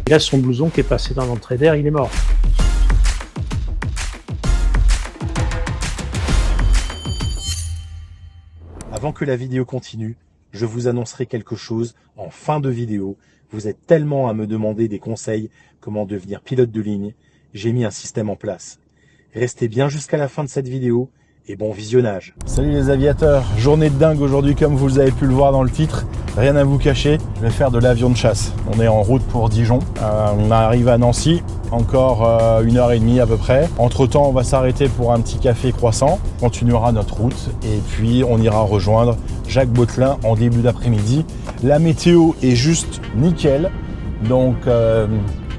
Il a son blouson qui est passé dans l'entrée d'air, il est mort. Avant que la vidéo continue, je vous annoncerai quelque chose en fin de vidéo. Vous êtes tellement à me demander des conseils comment devenir pilote de ligne, j'ai mis un système en place. Restez bien jusqu'à la fin de cette vidéo et bon visionnage. Salut les aviateurs, journée de dingue aujourd'hui comme vous avez pu le voir dans le titre. Rien à vous cacher, je vais faire de l'avion de chasse. On est en route pour Dijon, on arrive à Nancy, encore 1h30 à peu près. Entre temps on va s'arrêter pour un petit café croissant, on continuera notre route et puis on ira rejoindre Jacques Bottelin en début d'après-midi. La météo est juste nickel, donc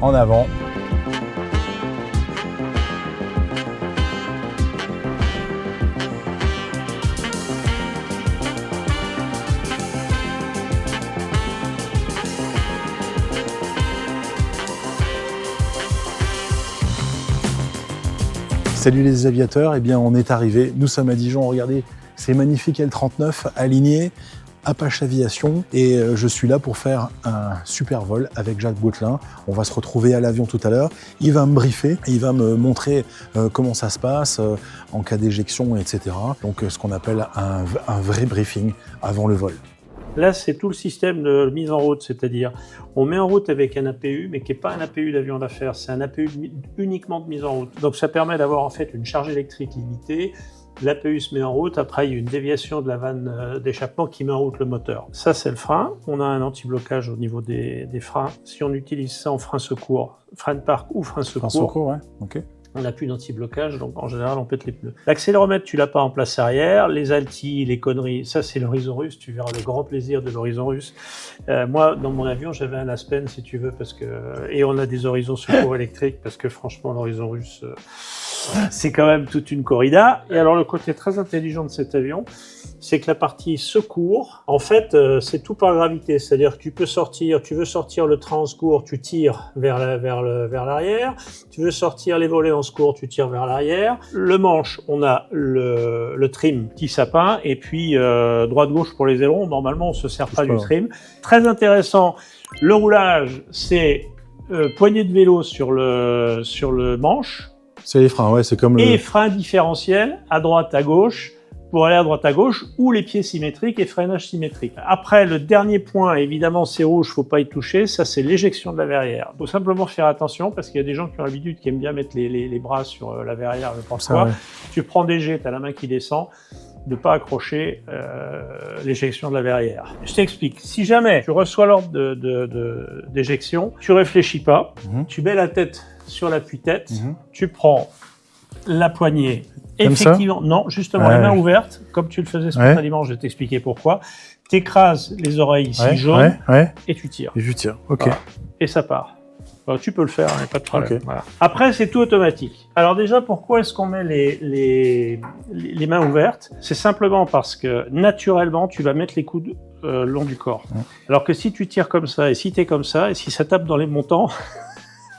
en avant. Salut les aviateurs, eh bien on est arrivé, nous sommes à Dijon, regardez, c'est magnifique L39 aligné, Apache Aviation et je suis là pour faire un super vol avec Jacques Bottelin. On va se retrouver à l'avion tout à l'heure, il va me briefer, il va me montrer comment ça se passe en cas d'éjection, etc. Donc ce qu'on appelle un vrai briefing avant le vol. Là, c'est tout le système de mise en route, c'est-à-dire on met en route avec un APU, mais qui n'est pas un APU d'avion d'affaires, c'est un APU uniquement de mise en route. Donc ça permet d'avoir en fait une charge électrique limitée, l'APU se met en route, après il y a une déviation de la vanne d'échappement qui met en route le moteur. Ça c'est le frein, on a un anti-blocage au niveau des freins. Si on utilise ça en frein secours, frein de parc ou frein secours, ouais, ok. On n'a plus d'anti-blocage, donc en général, on pète les pneus. L'accéléromètre, tu l'as pas en place arrière. Les altis, les conneries, ça, c'est l'horizon russe. Tu verras le grand plaisir de l'horizon russe. Moi, dans mon avion, j'avais un Aspen, si tu veux, parce que... Et on a des horizons secours électriques, parce que franchement, l'horizon russe, c'est quand même toute une corrida. Et alors, le côté très intelligent de cet avion, c'est que la partie secours, en fait, c'est tout par gravité. C'est-à-dire que tu peux sortir, tu veux sortir le train en secours, tu tires vers l'arrière. Tu veux sortir les volets en secours, tu tires vers l'arrière. Le manche, on a le trim petit sapin, et puis droite-gauche pour les ailerons. Normalement, on se sert pas du trim. Très intéressant. Le roulage, c'est poignée de vélo sur le manche. C'est les freins, ouais, c'est comme le... Et frein différentiel à droite, à gauche, pour aller à droite à gauche, ou les pieds symétriques et freinage symétrique. Après, le dernier point, évidemment, c'est rouge, faut pas y toucher, ça c'est l'éjection de la verrière. Faut simplement faire attention, parce qu'il y a des gens qui ont l'habitude, qui aiment bien mettre les bras sur la verrière, je pense quoi. Ouais. Tu prends des jets, t'as la main qui descend, de pas accrocher l'éjection de la verrière. Je t'explique. Si jamais tu reçois l'ordre d'éjection, tu réfléchis pas, tu mets la tête sur l'appui-tête, tu prends la poignée. Comme effectivement, ça non, justement, les mains ouvertes, comme tu le faisais spontanément, je vais t'expliquer pourquoi. T'écrases les oreilles ici jaunes et tu tires. Et je tire, ok. Voilà. Et ça part. Alors, tu peux le faire, hein, pas de problème. Okay. Voilà. Après, c'est tout automatique. Alors déjà, pourquoi est-ce qu'on met les mains ouvertes? C'est simplement parce que naturellement, tu vas mettre les coudes le long du corps. Alors que si tu tires comme ça, et si tu es comme ça, et si ça tape dans les montants,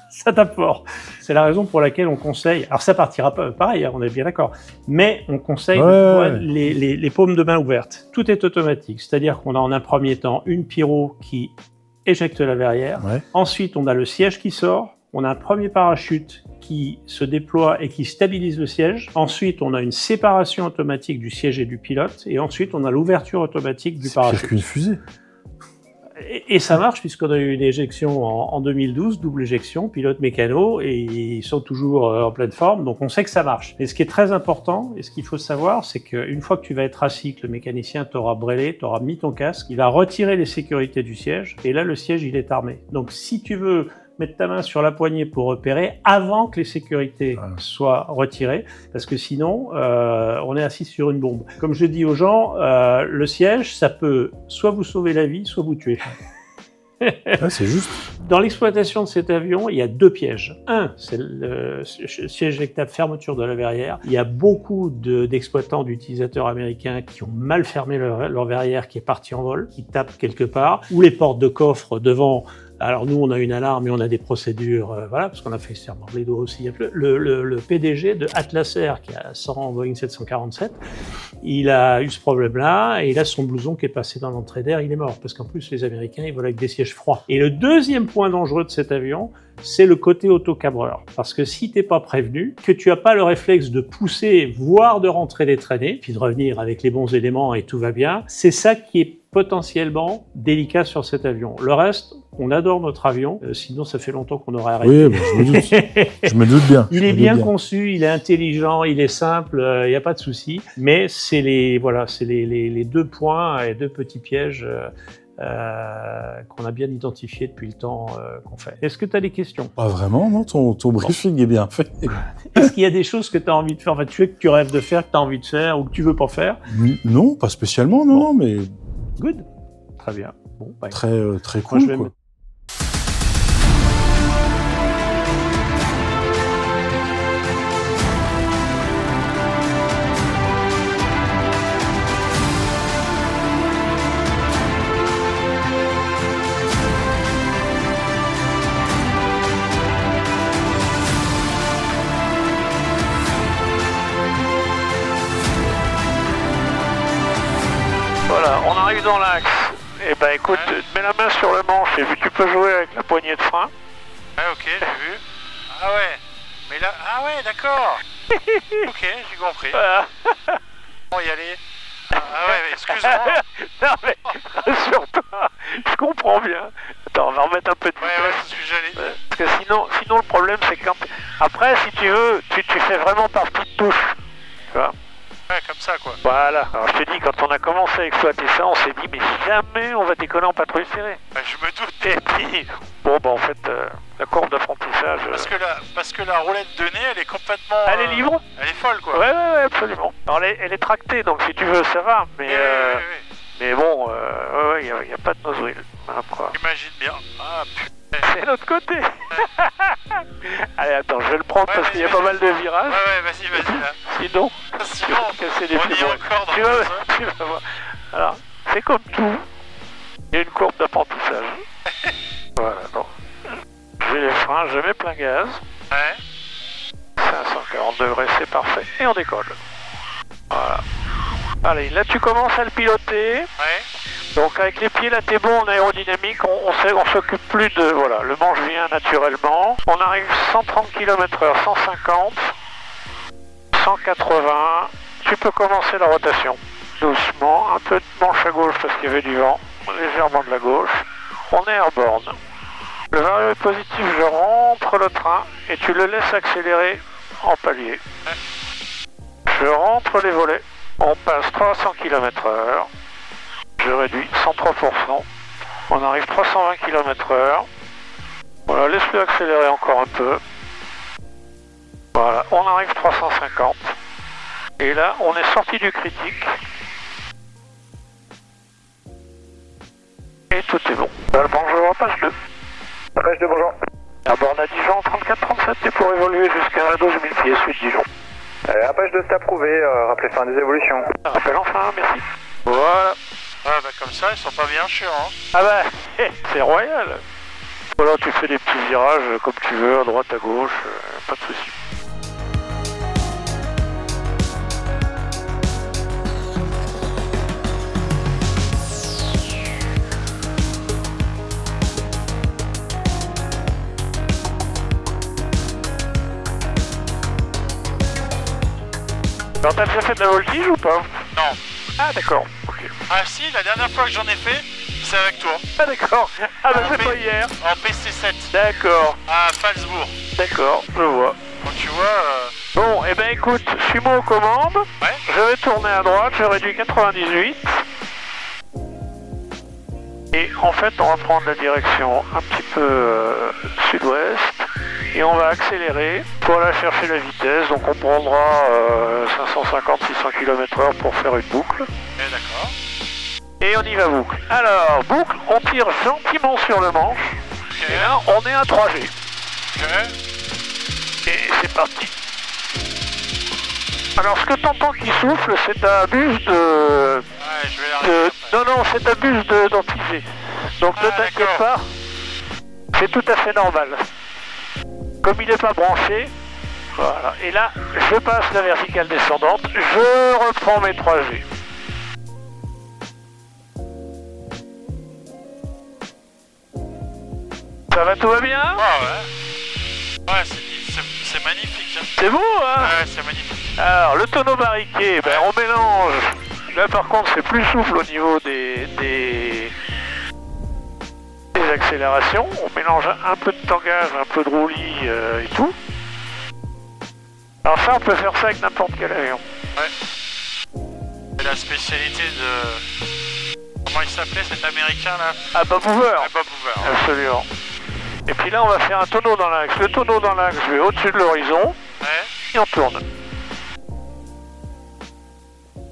ça tape fort. C'est la raison pour laquelle on conseille, alors ça partira pas pareil, on est bien d'accord, mais on conseille les paumes de main ouvertes. Tout est automatique, c'est-à-dire qu'on a en un premier temps une pyro qui éjecte la verrière, ensuite on a le siège qui sort, on a un premier parachute qui se déploie et qui stabilise le siège, ensuite on a une séparation automatique du siège et du pilote, et ensuite on a l'ouverture automatique du parachute. C'est qu'une fusée. Et ça marche puisqu'on a eu une éjection en 2012, double éjection, pilote mécano, et ils sont toujours en pleine forme, donc on sait que ça marche. Et ce qui est très important, et ce qu'il faut savoir, c'est qu'une fois que tu vas être assis, que le mécanicien t'aura brêlé, t'aura mis ton casque, il va retirer les sécurités du siège, et là le siège il est armé. Donc si tu veux mettre ta main sur la poignée pour repérer avant que les sécurités soient retirées, parce que sinon, on est assis sur une bombe. Comme je dis aux gens, le siège, ça peut soit vous sauver la vie, soit vous tuer. C'est juste. Dans l'exploitation de cet avion, il y a deux pièges. Un, c'est le siège éjectable, fermeture de la verrière. Il y a beaucoup d'exploitants, d'utilisateurs américains qui ont mal fermé leur verrière, qui est parti en vol, qui tapent quelque part, ou les portes de coffre devant Alors nous, on a une alarme et on a des procédures, voilà, parce qu'on a fait serment les doigts aussi. Le PDG de Atlas Air, qui a 100 Boeing 747, il a eu ce problème-là, et il a son blouson qui est passé dans l'entrée d'air, il est mort, parce qu'en plus, les Américains, ils volent avec des sièges froids. Et le deuxième point dangereux de cet avion, c'est le côté autocabreur. Parce que si t'es pas prévenu, que tu as pas le réflexe de pousser, voire de rentrer des traînées, puis de revenir avec les bons éléments et tout va bien, c'est ça qui est potentiellement délicat sur cet avion. Le reste, on adore notre avion, sinon ça fait longtemps qu'on aurait arrêté. Oui, je me doute. Je me doute bien. Il est bien conçu, il est intelligent, il est simple, il n'y a pas de souci. Mais c'est les 2 points et 2 petits pièges qu'on a bien identifiés depuis le temps qu'on fait. Est-ce que tu as des questions? Pas vraiment, non, ton briefing est bien fait. Est-ce qu'il y a des choses que tu as envie de faire, enfin, que tu rêves de faire, que tu as envie de faire ou que tu veux pas faire? Non, pas spécialement, non, mais... Good. Très bien. Bon, bah, très cool, quoi. Voilà, on arrive dans l'axe. Eh ben écoute, mets la main sur le manche et vu que tu peux jouer avec la poignée de frein. Ouais, ok, j'ai vu. Ah ouais, mais là, ah ouais, d'accord. Ok, j'ai compris. Voilà. On va y aller. Ah ouais, mais excuse-moi. Non mais, rassure-toi, je comprends bien. Attends, on va remettre un peu de vitesse. Ouais, c'est ce que j'allais dire. Parce que sinon le problème c'est que quand... Après, si tu veux, tu fais vraiment par petites touches. Tu vois? Ouais, comme ça, quoi. Voilà. Alors je te dis, quand on a commencé à exploiter ça, on s'est dit, mais jamais on va décoller en patrouille serrée. Ouais, je me doute. Et puis, bon, bah en fait, la courbe d'apprentissage... Parce que la roulette de nez, elle est complètement... Elle est libre. Elle est folle, quoi. Ouais, absolument. Alors elle est tractée, donc si tu veux, ça va, mais... Mais bon, il n'y a pas de nozzle. Après. J'imagine bien. Ah, putain. C'est l'autre côté. Allez, attends, je vais le prendre parce qu'il y a pas mal de virages. Ouais, vas-y, là. Sinon, Sinon, casser les on y est encore dans tu vas voir. Alors, c'est comme tout. Il y a une courbe d'apprentissage. Voilà, bon. J'ai les freins, je mets plein gaz. Ouais. 540 degrés, c'est parfait. Et on décolle. Voilà. Allez, là tu commences à le piloter. Ouais. Donc avec les pieds, là t'es bon en aérodynamique, on s'occupe plus de... Voilà, le manche vient naturellement. On arrive 130 km/h, 150, 180. Tu peux commencer la rotation. Doucement, un peu de manche à gauche parce qu'il y avait du vent. Légèrement de la gauche. On est airborne. Le variable positif, je rentre le train et tu le laisses accélérer en palier. Je rentre les volets. On passe 300 km/h. Je réduis 103%. On arrive 320 km/h. Voilà, laisse-le accélérer encore un peu. Voilà, on arrive 350. Et là, on est sorti du critique. Et tout est bon. Bonjour, page 2. Page 2, bonjour. À bord à Dijon, 34-37, et pour évoluer jusqu'à 12 000 pieds, suite Dijon. À page 2, c'est approuvé. Rappelez fin des évolutions. Rappel enfin, merci. Voilà. Ah bah comme ça, ils sont pas bien chiants, hein. Ah bah, c'est royal. Voilà, tu fais des petits virages comme tu veux, à droite, à gauche, pas de soucis. Alors t'as déjà fait de la voltige ou pas? Non. Ah d'accord, ok. Ah si, la dernière fois que j'en ai fait, c'est avec toi. Ah d'accord, ah bah En c'est P- pas hier. En PC7, D'accord, à Falsbourg. d'accord, je vois. Donc tu vois... Bon, eh ben écoute, suis-moi aux commandes. Ouais. Je vais tourner à droite, je réduis 98. Et en fait, on va prendre la direction un petit peu sud-ouest. Et on va accélérer pour aller chercher la vitesse. Donc on prendra 550-600 km/h pour faire une boucle. d'accord. Et on y va boucle. Alors, boucle, on tire gentiment sur le manche. Ok. Et là, on est à 3G. Ok. Et c'est parti. Alors, ce que t'entends qui souffle, c'est ta buse de... Ouais, je vais l'arrêter après. Non, c'est ta buse d'antisé. Donc Ah, ne t'inquiète d'accord. pas. C'est tout à fait normal. Comme il n'est pas branché, voilà. Et là, je passe la verticale descendante, je reprends mes 3G. Ça va, tout va bien? Ouais, c'est magnifique. Hein. C'est beau, hein? Ouais, c'est magnifique. Alors, le tonneau barriqué, ben, on mélange. Là, par contre, c'est plus souple au niveau des accélérations. On mélange un peu de tangage, un peu de roulis et tout. Alors ça, on peut faire ça avec n'importe quel avion. Ouais. C'est la spécialité de... Comment il s'appelait cet américain là? Ah, Bob Hoover. Ah, Bob Hoover. Absolument. Et puis là, on va faire un tonneau dans l'axe. Le tonneau dans l'axe, je vais au-dessus de l'horizon. Ouais. Et on tourne.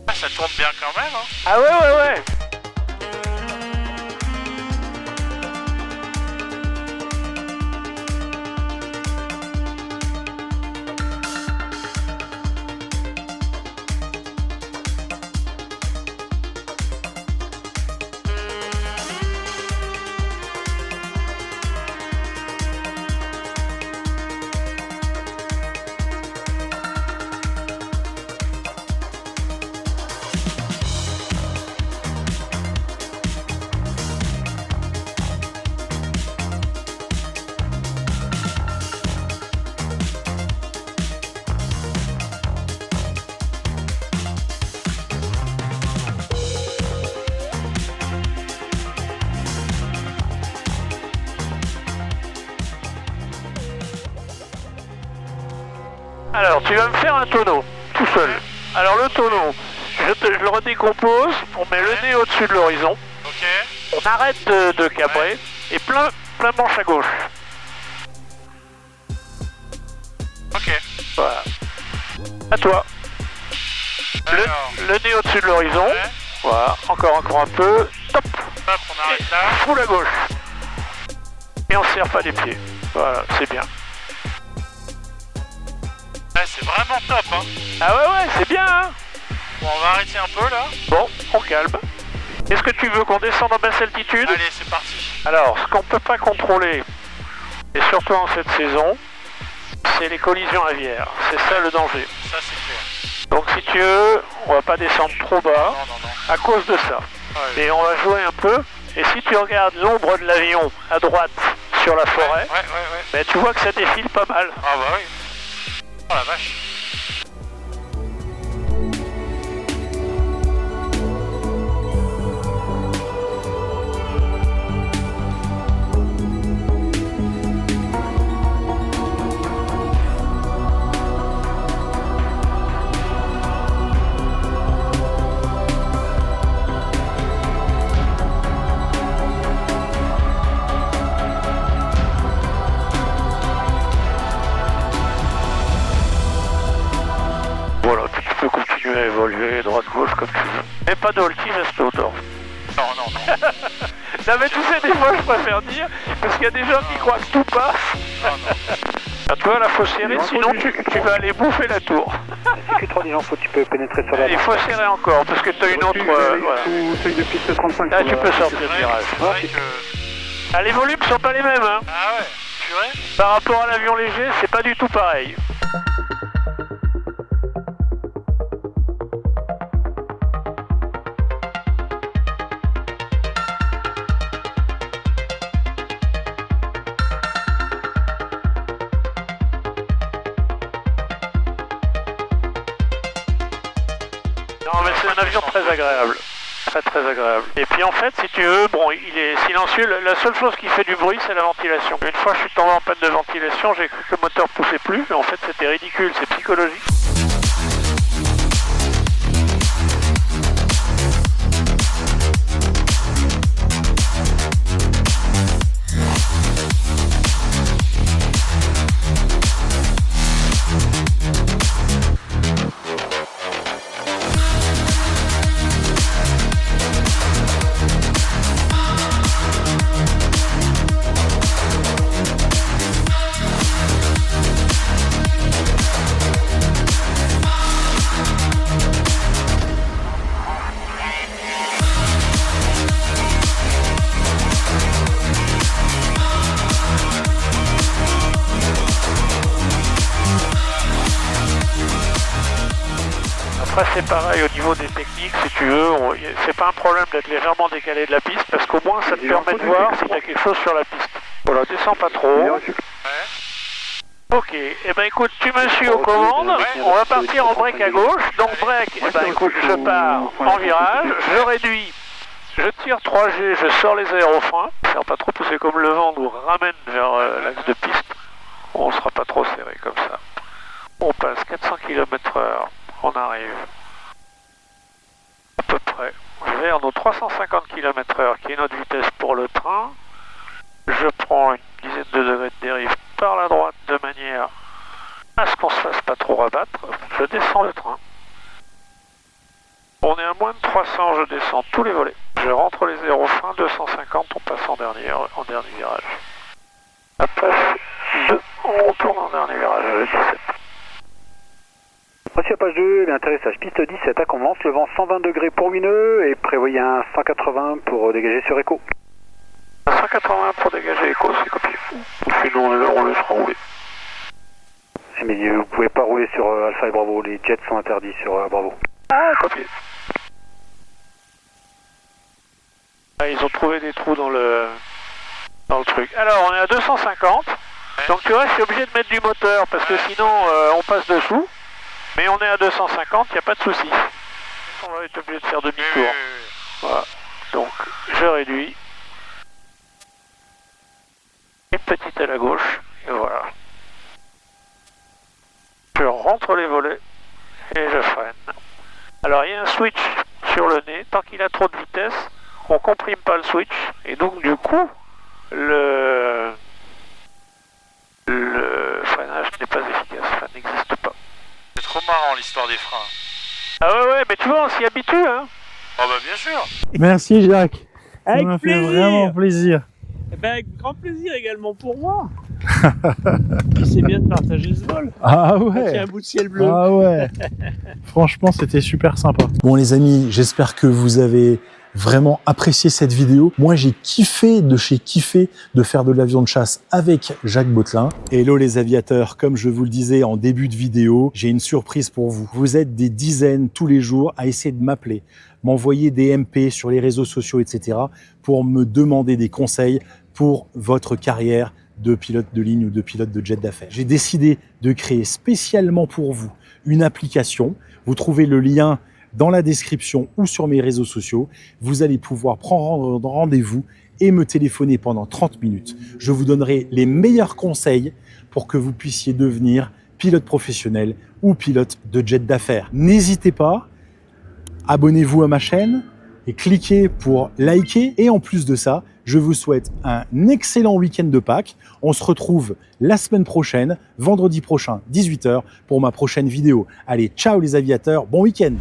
Ah, ça tourne bien quand même, hein. Ah ouais. Alors, tu vas me faire un tonneau, tout seul. Alors, le tonneau, je le redécompose, on met le nez au-dessus de l'horizon, Ok. on arrête de cabrer, et plein manche à gauche. Ok. Voilà. À toi. Alors, Le nez au-dessus de l'horizon. ouais. Voilà, encore un peu. Top. Hop, on arrête là. Full à gauche. Et on ne serre pas les pieds. Voilà, c'est bien. Ouais, c'est vraiment top, hein. Ah ouais, c'est bien, hein. Bon, on va arrêter un peu là. Bon, on calme. Est-ce que tu veux qu'on descende en basse altitude? Allez, c'est parti. Alors, ce qu'on ne peut pas contrôler, et surtout en cette saison, c'est les collisions aviaires. C'est ça le danger. Ça, c'est clair. Donc si tu veux, on va pas descendre trop bas Non. à cause de ça. Ouais. Et on va jouer un peu. Et si tu regardes l'ombre de l'avion à droite sur la forêt, Ouais. ben, tu vois que ça défile pas mal. Ah bah oui. Oh la vache. Voilà, puis tu peux continuer à évoluer droite-gauche comme tu veux. Mais pas de holky, reste autour. Non. Non mais tu sais, des fois je préfère dire, parce qu'il y a des gens qui croient que tout passe. Ah, toi là faut serrer, sinon tu vas aller bouffer la tour. CQ3 dis faut tu peux pénétrer sur la Il faut serrer encore, parce que tu as une autre... voilà. sous seuil de piste 35. Là tu peux sortir le virage. C'est vrai que... Ah, les volumes sont pas les mêmes, hein. Ah ouais, purée. Par rapport à l'avion léger, c'est pas du tout pareil. Non mais c'est un avion très agréable. Très agréable. Et puis en fait, si tu veux, bon, il est silencieux. La seule chose qui fait du bruit, c'est la ventilation. Une fois je suis tombé en panne de ventilation, j'ai cru que le moteur poussait plus, mais en fait c'était ridicule, c'est psychologique. Après, c'est pareil au niveau des techniques, si tu veux, c'est pas un problème d'être légèrement décalé de la piste, parce qu'au moins ça te permet de voir si tu as quelque chose sur la piste. Voilà, descends pas trop. Ok, et ben écoute, tu me suis aux commandes, on va partir en break à gauche, donc break, et ben écoute, je pars en virage, je réduis, je tire 3G, je sors les aérofreins, faire pas trop pousser comme le vent nous ramène vers l'axe de piste, on sera pas trop serré comme ça. On passe 400 km/h, on arrive à peu près vers nos 350 km/h qui est notre vitesse pour le train. Je prends une dizaine de degrés de dérive par la droite de manière à ce qu'on se fasse pas trop rabattre. Je descends le train. On est à moins de 300, je descends tous les volets. Je rentre les aérofreins, 250, on passe en dernier virage. Après 2, on retourne en dernier virage, 17. Voici la page 2, l'atterrissage piste 17, à commence, le vent 120 degrés pour lumineux et prévoyez un 180 pour dégager sur écho. 180 pour dégager écho, c'est copié. Sinon on le fera rouler. Mais vous pouvez pas rouler sur Alpha et Bravo, les jets sont interdits sur Bravo. Ah, copié. Ah, ils ont trouvé des trous dans le truc. Alors on est à 250, donc tu vois je suis obligé de mettre du moteur parce que sinon on passe dessous. Mais on est à 250, il n'y a pas de souci. On va être obligé de faire demi-tour. Voilà. Donc, je réduis. Une petite à la gauche. Et voilà. Je rentre les volets. Et je freine. Alors, il y a un switch sur le nez. Tant qu'il a trop de vitesse, on ne comprime pas le switch. Et donc, du coup, le freinage n'est pas efficace. Ça n'existe pas. C'est trop marrant l'histoire des freins. Ah ouais, mais tu vois, on s'y habitue, hein. Oh bah bien sûr. Merci Jacques. Avec Ça m'a fait plaisir. vraiment plaisir. Eh ben, avec grand plaisir également pour moi. C'est bien de partager ce vol. Ah Il y a ouais. un bout de ciel bleu. Ah ouais. Franchement, c'était super sympa. Bon les amis, j'espère que vous avez vraiment apprécié cette vidéo. Moi, j'ai kiffé de chez kiffé de faire de l'avion de chasse avec Jacques Bottelin. Hello les aviateurs, comme je vous le disais en début de vidéo, j'ai une surprise pour vous. Vous êtes des dizaines tous les jours à essayer de m'appeler, m'envoyer des MP sur les réseaux sociaux, etc. pour me demander des conseils pour votre carrière de pilote de ligne ou de pilote de jet d'affaires. J'ai décidé de créer spécialement pour vous une application. Vous trouvez le lien dans la description ou sur mes réseaux sociaux. Vous allez pouvoir prendre rendez-vous et me téléphoner pendant 30 minutes. Je vous donnerai les meilleurs conseils pour que vous puissiez devenir pilote professionnel ou pilote de jet d'affaires. N'hésitez pas, abonnez-vous à ma chaîne et cliquez pour liker. Et en plus de ça, je vous souhaite un excellent week-end de Pâques. On se retrouve la semaine prochaine, vendredi prochain, 18 h, pour ma prochaine vidéo. Allez, ciao les aviateurs, bon week-end!